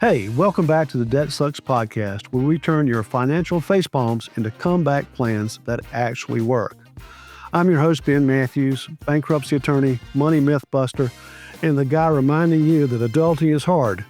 Hey, welcome back to the Debt Sucks podcast, where we turn your financial facepalms into comeback plans that actually work. I'm your host, Ben Matthews, bankruptcy attorney, money myth buster, and the guy reminding you that adulting is hard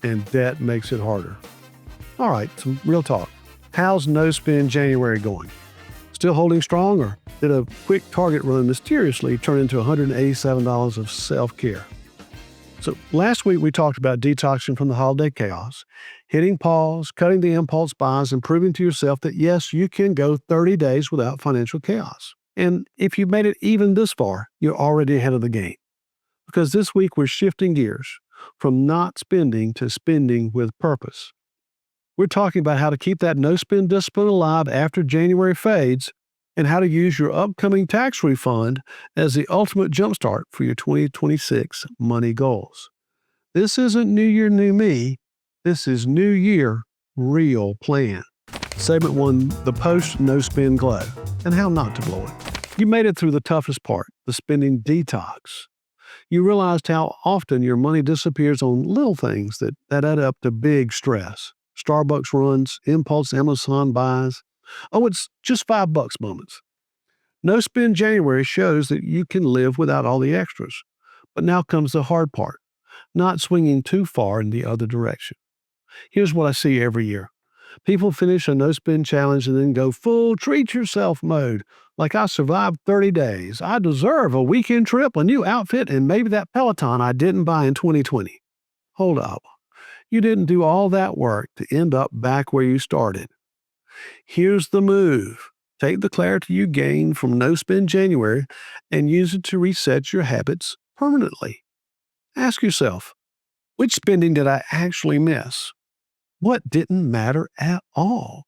and debt makes it harder. All right, some real talk. How's No Spend January going? Still holding strong, or did a quick Target run mysteriously turn into $187 of self-care? So last week we talked about detoxing from the holiday chaos, hitting pause, cutting the impulse buys, and proving to yourself that yes, you can go 30 days without financial chaos. And if you've made it even this far, you're already ahead of the game. Because this week we're shifting gears from not spending to spending with purpose. We're talking about how to keep that no-spend discipline alive after January fades, and how to use your upcoming tax refund as the ultimate jumpstart for your 2026 money goals. This isn't New Year, New Me. This is New Year, Real Plan. Segment 1, the post-no-spend glow, and how not to blow it. You made it through the toughest part, the spending detox. You realized how often your money disappears on little things that add up to big stress. Starbucks runs, impulse Amazon buys. Oh, it's just $5 moments. No Spend January shows that you can live without all the extras. But now comes the hard part, not swinging too far in the other direction. Here's what I see every year. People finish a no spend challenge and then go full treat yourself mode. Like, I survived 30 days. I deserve a weekend trip, a new outfit, and maybe that Peloton I didn't buy in 2020. Hold up. You didn't do all that work to end up back where you started. Here's the move. Take the clarity you gained from No Spend January and use it to reset your habits permanently. Ask yourself, which spending did I actually miss? What didn't matter at all?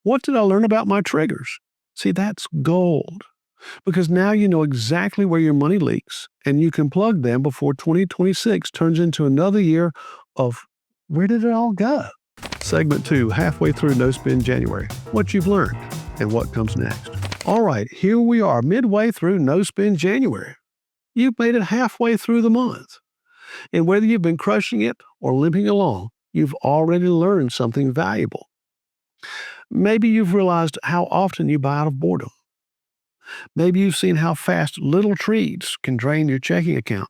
What did I learn about my triggers? See, that's gold. Because now you know exactly where your money leaks, and you can plug them before 2026 turns into another year of where did it all go? Segment 2, halfway through No Spend January. What you've learned and what comes next. All right, here we are, midway through No Spend January. You've made it halfway through the month. And whether you've been crushing it or limping along, you've already learned something valuable. Maybe you've realized how often you buy out of boredom. Maybe you've seen how fast little treats can drain your checking account.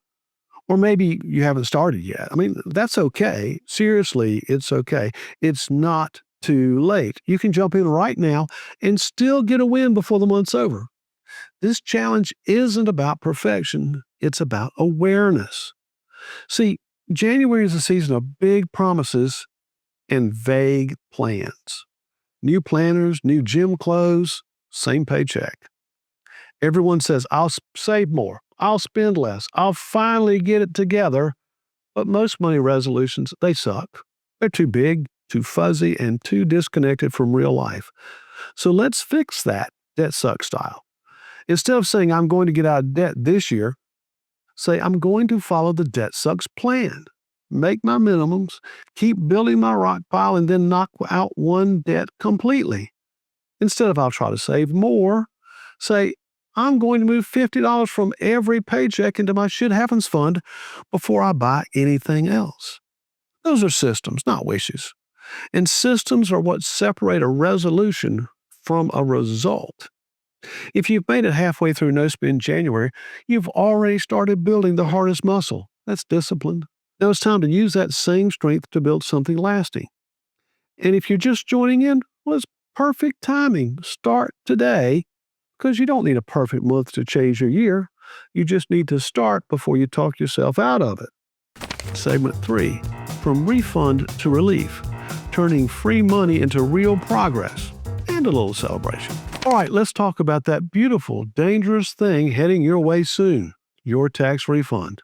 Or maybe you haven't started yet. I mean, that's okay. Seriously, it's okay. It's not too late. You can jump in right now and still get a win before the month's over. This challenge isn't about perfection. It's about awareness. See, January is a season of big promises and vague plans. New planners, new gym clothes, same paycheck. Everyone says, I'll save more. I'll spend less. I'll finally get it together. But most money resolutions, they suck. They're too big, too fuzzy, and too disconnected from real life. So let's fix that debt sucks style. Instead of saying, I'm going to get out of debt this year, say, I'm going to follow the debt sucks plan. Make my minimums, keep building my rock pile, and then knock out one debt completely. Instead of I'll try to save more, say, I'm going to move $50 from every paycheck into my shit happens fund before I buy anything else. Those are systems, not wishes. And systems are what separate a resolution from a result. If you've made it halfway through No Spend January, you've already started building the hardest muscle. That's discipline. Now it's time to use that same strength to build something lasting. And if you're just joining in, well, it's perfect timing. Start today. Because you don't need a perfect month to change your year. You just need to start before you talk yourself out of it. Segment 3, from refund to relief, turning free money into real progress and a little celebration. All right, let's talk about that beautiful, dangerous thing heading your way soon, your tax refund.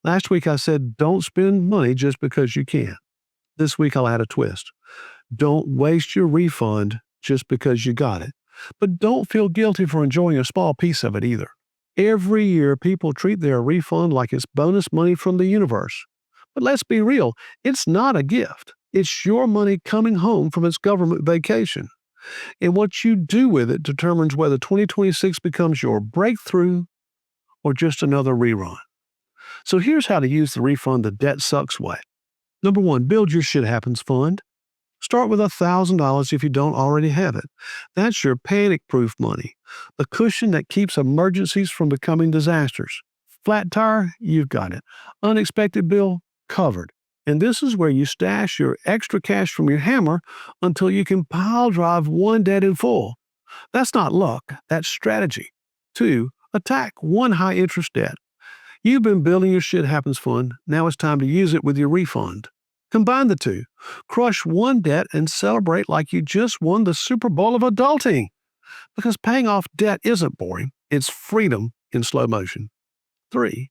Last week I said don't spend money just because you can. This week I'll add a twist. Don't waste your refund just because you got it. But don't feel guilty for enjoying a small piece of it either. Every year, people treat their refund like it's bonus money from the universe. But let's be real, it's not a gift. It's your money coming home from its government vacation. And what you do with it determines whether 2026 becomes your breakthrough or just another rerun. So here's how to use the refund the debt sucks way. Number one, build your shit happens fund. Start with $1,000 if you don't already have it. That's your panic-proof money, the cushion that keeps emergencies from becoming disasters. Flat tire, you've got it. Unexpected bill, covered. And this is where you stash your extra cash from your hammer until you can pile drive one debt in full. That's not luck, that's strategy. 2, attack one high-interest debt. You've been building your shit happens fund. Now it's time to use it with your refund. Combine the two. Crush one debt and celebrate like you just won the Super Bowl of adulting. Because paying off debt isn't boring. It's freedom in slow motion. 3,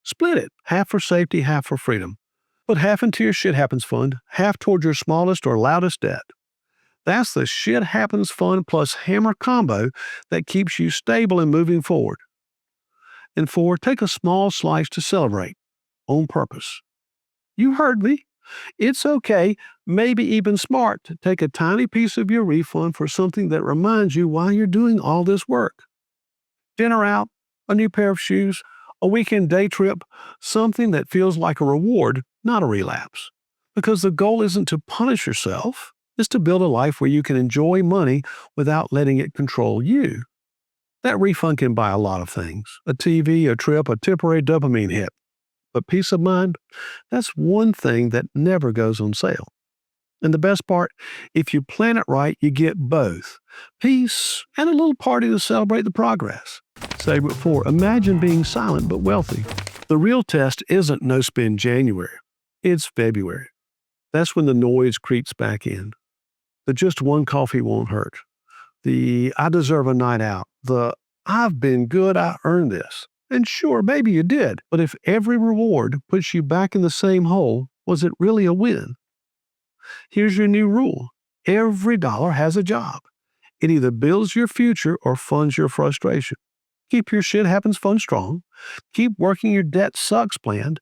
split it. Half for safety, half for freedom. Put half into your shit happens fund, half towards your smallest or loudest debt. That's the shit happens fund plus hammer combo that keeps you stable and moving forward. And 4, take a small slice to celebrate on purpose. You heard me. It's okay, maybe even smart, to take a tiny piece of your refund for something that reminds you why you're doing all this work. Dinner out, a new pair of shoes, a weekend day trip, something that feels like a reward, not a relapse. Because the goal isn't to punish yourself, it's to build a life where you can enjoy money without letting it control you. That refund can buy a lot of things: a TV, a trip, a temporary dopamine hit. But peace of mind, that's one thing that never goes on sale. And the best part, if you plan it right, you get both: peace and a little party to celebrate the progress. Segment 4, imagine being silent but wealthy. The real test isn't no-spend January. It's February. That's when the noise creeps back in. The just one coffee won't hurt. The I deserve a night out. The I've been good, I earned this. And sure, maybe you did, but if every reward puts you back in the same hole, was it really a win? Here's your new rule. Every dollar has a job. It either builds your future or funds your frustration. Keep your shit happens fund strong. Keep working your debt sucks planned.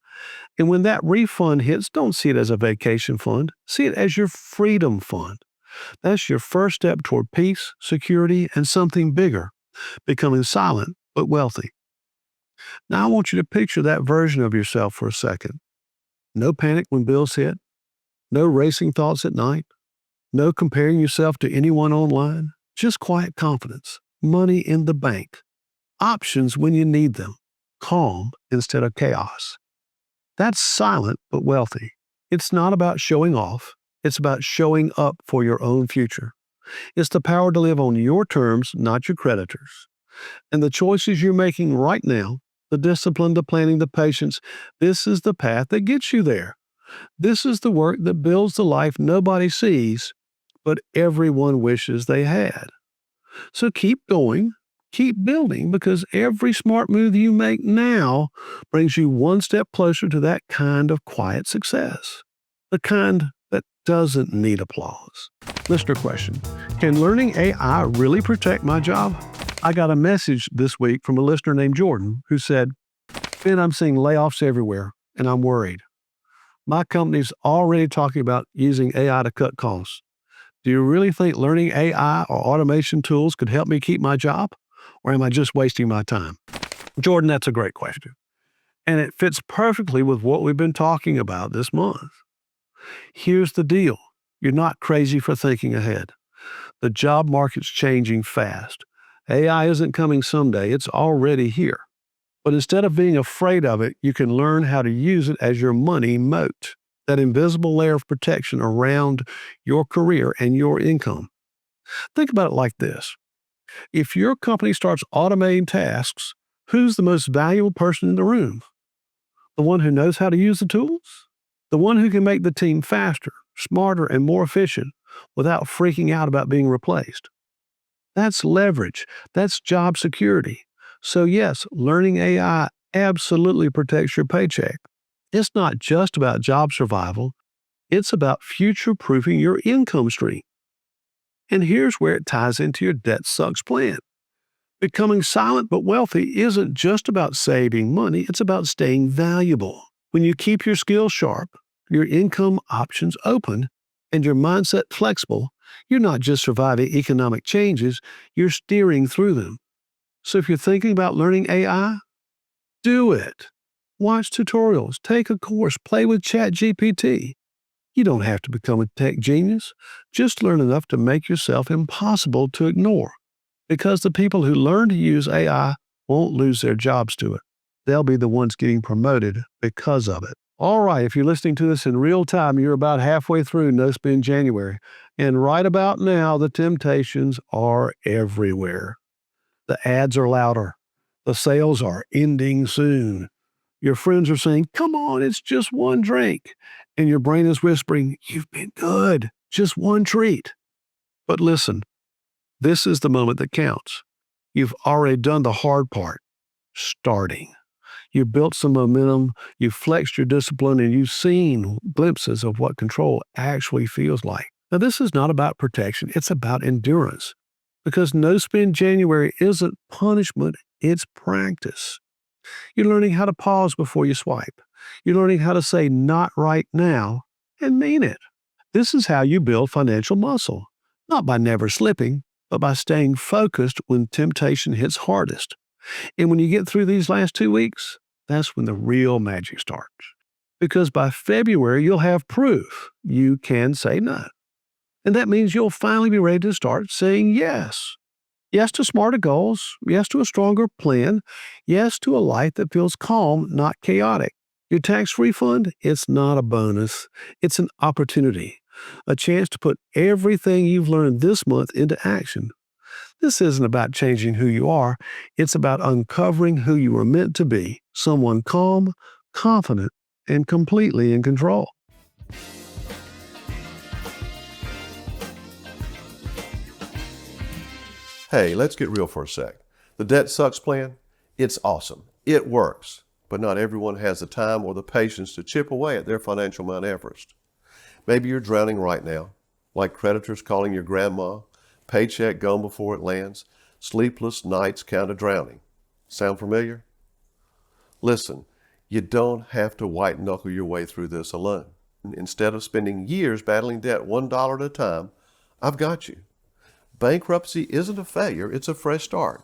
And when that refund hits, don't see it as a vacation fund. See it as your freedom fund. That's your first step toward peace, security, and something bigger: becoming silent but wealthy. Now I want you to picture that version of yourself for a second. No panic when bills hit. No racing thoughts at night. No comparing yourself to anyone online. Just quiet confidence. Money in the bank. Options when you need them. Calm instead of chaos. That's silent but wealthy. It's not about showing off. It's about showing up for your own future. It's the power to live on your terms, not your creditors. And the choices you're making right now, the discipline, the planning, the patience, this is the path that gets you there. This is the work that builds the life nobody sees, but everyone wishes they had. So keep going, keep building, because every smart move you make now brings you one step closer to that kind of quiet success. The kind that doesn't need applause. Listener question: can learning AI really protect my job? I got a message this week from a listener named Jordan who said, "Ben, I'm seeing layoffs everywhere, and I'm worried. My company's already talking about using AI to cut costs. Do you really think learning AI or automation tools could help me keep my job? Or am I just wasting my time?" Jordan, that's a great question. And it fits perfectly with what we've been talking about this month. Here's the deal. You're not crazy for thinking ahead. The job market's changing fast. AI isn't coming someday, it's already here. But instead of being afraid of it, you can learn how to use it as your money moat, that invisible layer of protection around your career and your income. Think about it like this. If your company starts automating tasks, who's the most valuable person in the room? The one who knows how to use the tools? The one who can make the team faster, smarter, and more efficient without freaking out about being replaced. That's leverage. That's job security. So yes, learning AI absolutely protects your paycheck. It's not just about job survival. It's about future-proofing your income stream. And here's where it ties into your debt sucks plan. Becoming silent but wealthy isn't just about saving money. It's about staying valuable. When you keep your skills sharp, your income options open, and your mindset flexible, you're not just surviving economic changes, you're steering through them. So if you're thinking about learning AI, do it. Watch tutorials, take a course, play with ChatGPT. You don't have to become a tech genius. Just learn enough to make yourself impossible to ignore. Because the people who learn to use AI won't lose their jobs to it. They'll be the ones getting promoted because of it. All right, if you're listening to this in real time, you're about halfway through No Spend January. And right about now, the temptations are everywhere. The ads are louder. The sales are ending soon. Your friends are saying, come on, it's just one drink. And your brain is whispering, you've been good, just one treat. But listen, this is the moment that counts. You've already done the hard part, starting. You've built some momentum, you've flexed your discipline, and you've seen glimpses of what control actually feels like. Now, this is not about protection, it's about endurance. Because No Spend January isn't punishment, it's practice. You're learning how to pause before you swipe. You're learning how to say not right now and mean it. This is how you build financial muscle, not by never slipping, but by staying focused when temptation hits hardest. And when you get through these last 2 weeks, that's when the real magic starts. Because by February, you'll have proof you can say no. And that means you'll finally be ready to start saying yes. Yes to smarter goals. Yes to a stronger plan. Yes to a life that feels calm, not chaotic. Your tax refund, it's not a bonus. It's an opportunity. A chance to put everything you've learned this month into action. This isn't about changing who you are. It's about uncovering who you were meant to be. Someone calm, confident, and completely in control. Hey, let's get real for a sec. The Debt Sucks plan, it's awesome. It works. But not everyone has the time or the patience to chip away at their financial Mount Everest. Maybe you're drowning right now, like creditors calling your grandma, paycheck gone before it lands, sleepless nights counted drowning. Sound familiar? Listen, you don't have to white-knuckle your way through this alone. Instead of spending years battling debt $1 at a time, I've got you. Bankruptcy isn't a failure, it's a fresh start.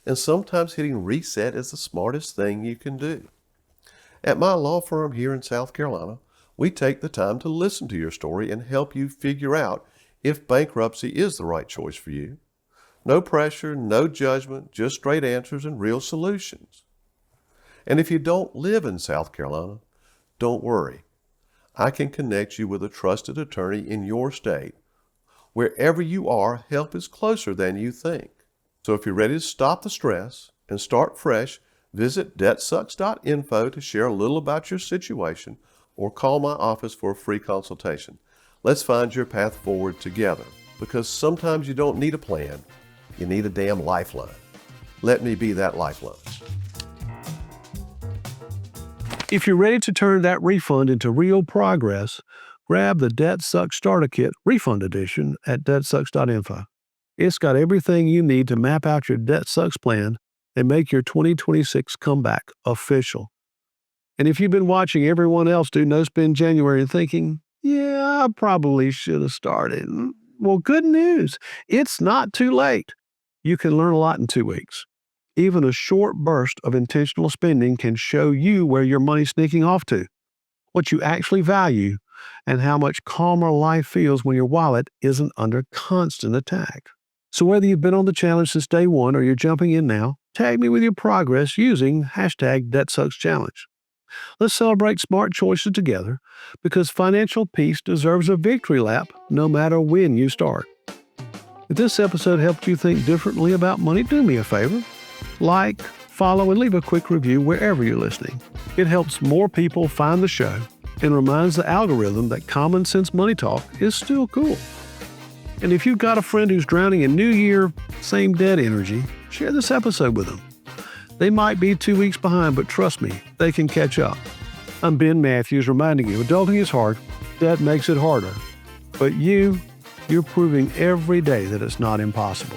And sometimes hitting reset is the smartest thing you can do. At my law firm here in South Carolina, we take the time to listen to your story and help you figure out if bankruptcy is the right choice for you. No pressure, no judgment, just straight answers and real solutions. And if you don't live in South Carolina, don't worry. I can connect you with a trusted attorney in your state. Wherever you are, help is closer than you think. So if you're ready to stop the stress and start fresh, visit debtsucks.info to share a little about your situation or call my office for a free consultation. Let's find your path forward together, because sometimes you don't need a plan, you need a damn lifeline. Let me be that lifeline. If you're ready to turn that refund into real progress, grab the Debt Sucks Starter Kit Refund Edition at debtsucks.info. It's got everything you need to map out your Debt Sucks plan and make your 2026 comeback official. And if you've been watching everyone else do No Spend January and thinking, yeah, I probably should have started. Well, good news. It's not too late. You can learn a lot in 2 weeks. Even a short burst of intentional spending can show you where your money's sneaking off to, what you actually value, and how much calmer life feels when your wallet isn't under constant attack. So whether you've been on the challenge since day one or you're jumping in now, tag me with your progress using #DebtSucksChallenge. Let's celebrate smart choices together, because financial peace deserves a victory lap no matter when you start. If this episode helped you think differently about money, do me a favor. Like, follow, and leave a quick review wherever you're listening. It helps more people find the show and reminds the algorithm that common sense money talk is still cool. And if you've got a friend who's drowning in New Year, same debt energy, share this episode with them. They might be 2 weeks behind, but trust me, they can catch up. I'm Ben Matthews reminding you, adulting is hard, debt makes it harder. But you're proving every day that it's not impossible.